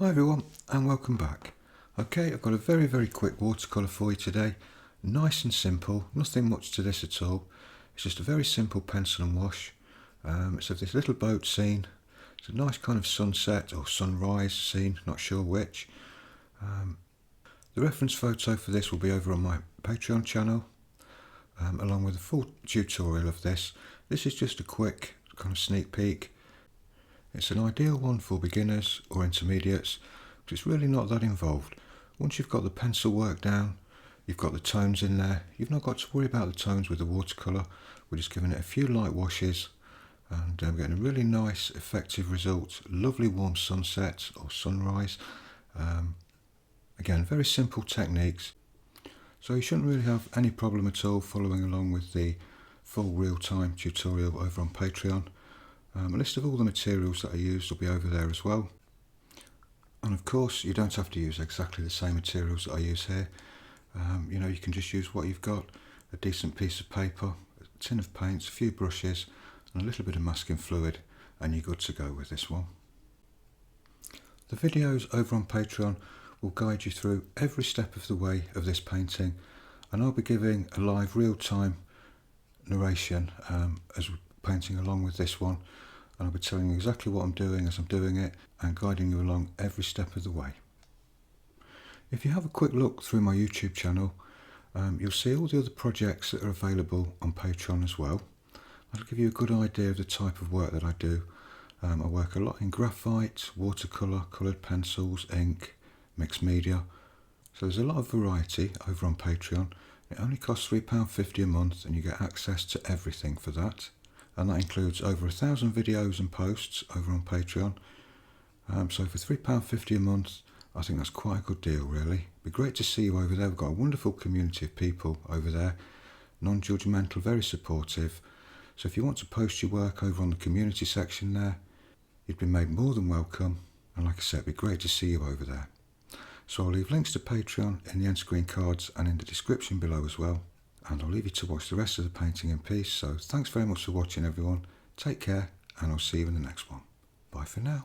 Hi everyone and welcome back. Okay, I've got a very quick watercolour for you today. Nice and simple, nothing much to this at all. It's just a very simple pencil and wash. It's of this little boat scene. It's a nice kind of sunset or sunrise scene, not sure which. The reference photo for this will be over on my Patreon channel, along with a full tutorial of this. This is just a quick kind of sneak peek. It's an ideal one for beginners or intermediates, but it's really not that involved. Once you've got the pencil work down, you've got the tones in there, you've not got to worry about the tones with the watercolour. We're just giving it a few light washes and getting a really nice effective result. Lovely warm sunset or sunrise. Again, very simple techniques. So you shouldn't really have any problem at all following along with the full real-time tutorial over on Patreon. A list of all the materials that I used will be over there as well. And of course, you don't have to use exactly the same materials that I use here. You can just use what you've got, a decent piece of paper, a tin of paints, a few brushes, and a little bit of masking fluid, and you're good to go with this one. The videos over on Patreon will guide you through every step of the way of this painting, and I'll be giving a live real-time narration as we're painting along with this one, and I'll be telling you exactly what I'm doing as I'm doing it and guiding you along every step of the way. If you have a quick look through my YouTube channel, you'll see all the other projects that are available on Patreon as well. That'll give you a good idea of the type of work that I do. I work a lot in graphite, watercolour, coloured pencils, ink, mixed media. So there's a lot of variety over on Patreon. It only costs £3.50 a month and you get access to everything for that. And that includes over 1,000 videos and posts over on Patreon. So for £3.50 a month, I think that's quite a good deal really. It'd be great to see you over there. We've got a wonderful community of people over there, non-judgmental, very supportive. So if you want to post your work over on the community section there, you'd be made more than welcome. And like I said, it'd be great to see you over there. So I'll leave links to Patreon in the end screen cards and in the description below as well. And I'll leave you to watch the rest of the painting in peace. So thanks very much for watching everyone. Take care and I'll see you in the next one. Bye for now.